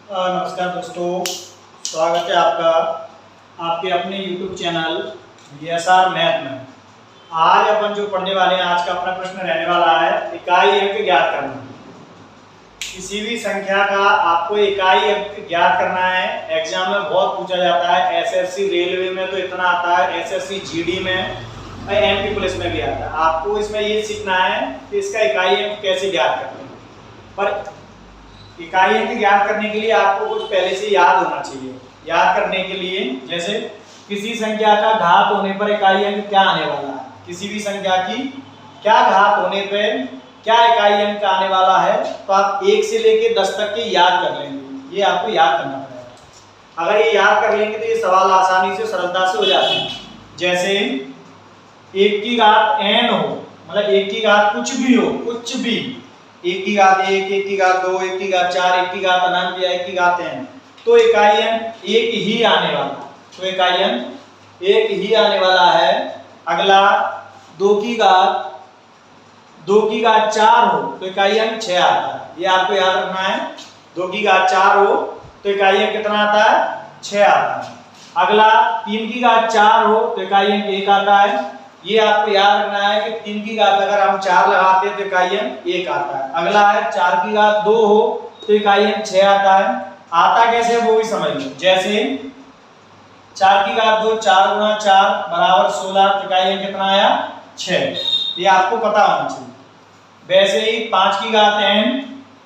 नमस्कार दोस्तों, स्वागत है आपका आपके अपने YouTube चैनल DSR मैथ में। आज अपन जो पढ़ने वाले हैं, आज का अपना प्रश्न रहने वाला है इकाई अंक ज्ञात करना। किसी भी संख्या का आपको इकाई अंक ज्ञात करना है। एग्जाम में बहुत पूछा जाता है, SSC रेलवे में तो इतना आता है, SSC GD में, MP पुलिस में भी आता है। आपको इसमें ये सीखना है कि इसका इकाई अंक कैसे ज्ञात करते हैं। पर इकाई अंक ज्ञात करने के लिए आपको कुछ पहले से याद होना चाहिए। याद करने के लिए जैसे किसी संख्या का घात होने पर इकाई अंक क्या आने वाला है, किसी भी संख्या की क्या घात होने पर क्या इकाई अंक आने वाला है, तो आप 1 से लेके 10 तक के याद कर लेंगे। ये आपको याद करना पड़ेगा। अगर ये याद कर लेंगे तो ये सवाल आसानी से सरलता से हो जाते हैं। जैसे 1 की घात n हो, मतलब 1 की घात कुछ भी हो, कुछ भी, 1 की घात 1, 1 की घात 2, 1 की घात 4, 1 की घात अनंत या 1 की घात n, तो इकाई अंक 1 ही आने वाला है। तो इकाई अंक 1 ही आने वाला है। अगला 2 की घात 4 हो तो इकाई अंक 6 आता है। ये आपको याद रखना है। 2 की घात 4 हो तो इकाई अंक कितना आता है? 6 आता है। अगला 3 की घात 4 हो तो इकाई अंक 1 आता है। ये आपको याद रखना है कि 3 की घात अगर हम 4 लगाते हैं तो इकाई अंक 1 आता है। अगला है 4 की घात 2 हो तो इकाई अंक 6 आता है। आता कैसे वो भी समझ लो। जैसे 4 की घात 2, 4 गुणा 4 बराबर 16, तो इकाई अंक कितना आया? 6। ये आपको पता होना चाहिए। वैसे ही 5 की घात n,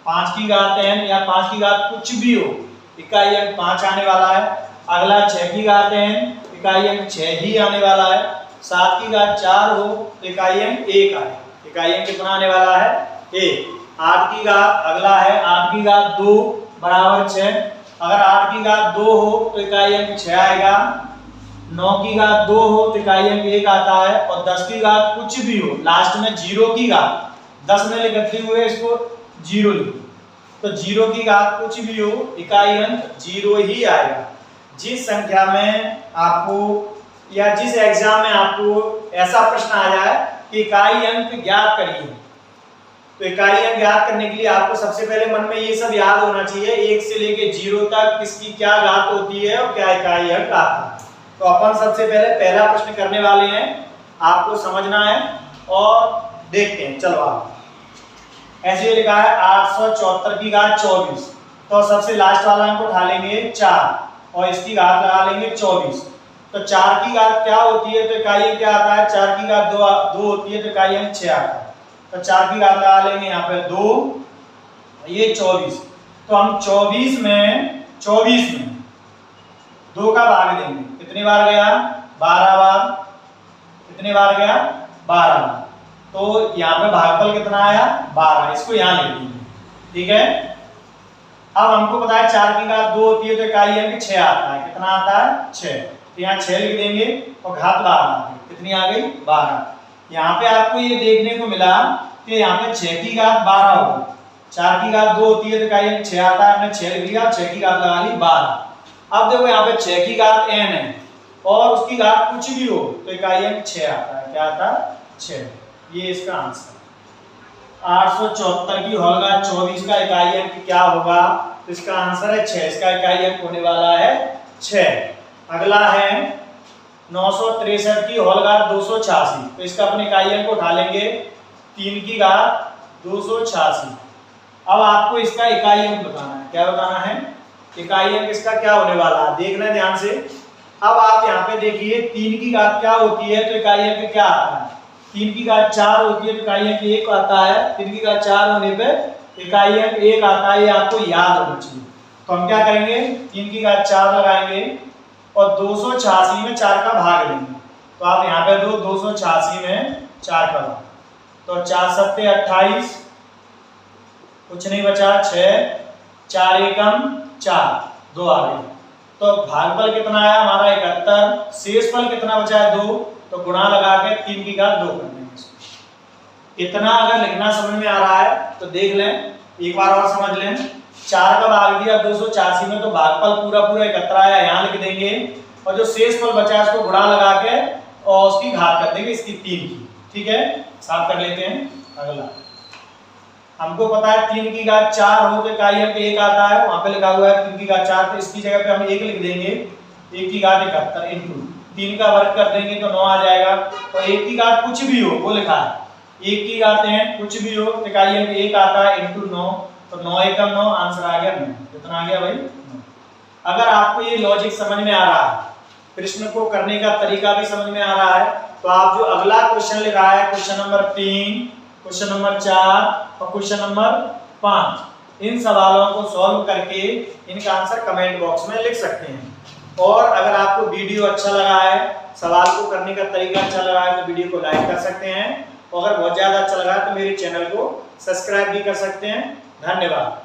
5 की घात n या 5 की घात कुछ भी हो, इकाई अंक 5 आने वाला है। अगला 6 की घात n, इकाई अंक 6 ही आने वाला है। 7 की घात 4 हो तो इकाई अंक 1 आए। इकाई अंक कितना आने वाला है? 1। 8 की घात अगला है 8 की घात 2 बराबर 6। अगर 8 की घात 2 हो तो इकाई अंक 6 आएगा। 9 की घात 2 हो तो इकाई अंक 1 आता है। और 10 की घात कुछ भी हो, लास्ट में 0 की घात 10 में लिखते हुए इसको 0 लिखो, तो 0 की घात कुछ भी हो, इकाई अंक 0 ही आएगा। जिस संख्या में आपको या जिस एग्जाम में आपको ऐसा प्रश्न आ जाए कि इकाई अंक ज्ञात करिए, तो इकाई अंक ज्ञात करने के लिए आपको सबसे पहले मन में ये सब याद होना चाहिए। 1 से लेके 0 तक किसकी क्या घात होती है और क्या इकाई अंक आता है। तो अपन सबसे पहले पहला प्रश्न करने वाले हैं, आपको समझना है और देखते हैं। चलो आप ऐसे लिखा है 874 की घात 24, तो सबसे लास्ट वाला अंक उठा लेंगे 4 और इसकी घात लगा लेंगे 24। तो 4 की घात क्या होती है तो इकाई अंक क्या आता है? 4 की घात 2 होती है तो इकाई अंक 6 आता है। तो 4 की घात लगा लेंगे यहाँ पे 2, ये 24। तो हम 24 में 2 का भाग देंगे। कितनी बार गया? 12 बार। कितनी बार गया? 12 बार। तो यहाँ पे भागफल कितना आया? 12। इसको यहाँ लिख देंगे, ठीक है। अब हमको पता है 4 की घात 2 होती है तो इकाई अंक 6 आता है। कितना आता है? 6। तो यहाँ 6 लिख देंगे और घात 12 आ गई। कितनी आ गई? 12। यहाँ पे आपको ये देखने को मिला कि यहाँ पे 6 की घात 12 होगी। 4 की घात 2 होती है तो इकाई अंक 6 आता है। हमने 6 लिख लिया, 6 की घात लगा ली 12। अब देखो यहाँ पे 6 की घात n है और उसकी घात कुछ भी हो तो इकाई अंक 6 आता है। क्या आता है? 6। ये इसका आंसर। 874 की होल घात 24 का इकाई अंक क्या होगा? तो इसका आंसर है 6। इसका इकाई अंक होने वाला है 6। अगला है 963 की होल घात 286, तो इसका अपने इकाई अंक उठा लेंगे 3 की घात 286। अब आपको इसका इकाई अंक बताना है। क्या बताना है? इकाई अंक इसका क्या होने वाला है, देखना ध्यान से। अब आप यहाँ पे देखिए 3 की घात क्या होती है तो इकाई अंक क्या आता है? 3 की घात 4 होती है तो इकाई अंक 1 आता है। 3 की घात 4 होने पे इकाई अंक 1 आता है। ये आपको याद होना चाहिए। तो हम क्या करेंगे? 3 की घात 4 लगाएंगे और 286 में 4 का भाग लेंगे। तो आप यहाँ पे 286 में 4 का भाग, तो 4 सत्ते 28, कुछ नहीं बचा 6, 4 एकम 4, 2 आ गए। तो भागफल कितना आया हमारा? 71। शेषफल कितना बचा है? 2। तो गुणा लगा के 3 की घात 2 कर देंगे। इतना अगर लिखना समझ में आ रहा है तो देख लें, एक बार और समझ लें। 4 का भाग दिया 286 में तो भागफल पूरा 71 आया, यहाँ लिख देंगे। और जो शेषफल बचा है उसको गुणा लगा के और उसकी घात कर देंगे, इसकी 3 की। ठीक है, साफ कर लेते हैं। अगला हमको पता है 3 की घात 4 हो तो इकाई अंक 1 आता है, वहां पे लिखा हुआ है 3 की घात 4, तो इसकी जगह पे हम 1 लिख देंगे। 1 की घात 71 इनटू 3 का वर्ग कर देंगे तो 9 आ जाएगा। तो 1 की घात कुछ भी हो वो लिखा है, 1 की घात है कुछ भी हो तो इकाई अंक 1 आता है इनटू 9, तो 9 एकम 9, आंसर आ गया 9। कितना आ गया भाई 9। अगर आपको ये लॉजिक समझ में आ रहा है, प्रश्न को करने का तरीका भी समझ में आ रहा है, तो आप जो अगला क्वेश्चन लिखा है क्वेश्चन नंबर 3, क्वेश्चन नंबर 4 और क्वेश्चन नंबर 5, इन सवालों को सॉल्व करके इनका आंसर कमेंट बॉक्स में लिख सकते हैं। और अगर आपको वीडियो अच्छा लगा है, सवाल को करने का तरीका अच्छा लगा है, तो वीडियो को लाइक कर सकते हैं, और अगर बहुत ज्यादा अच्छा लगा है तो मेरे चैनल को सब्सक्राइब भी कर सकते हैं। धन्यवाद।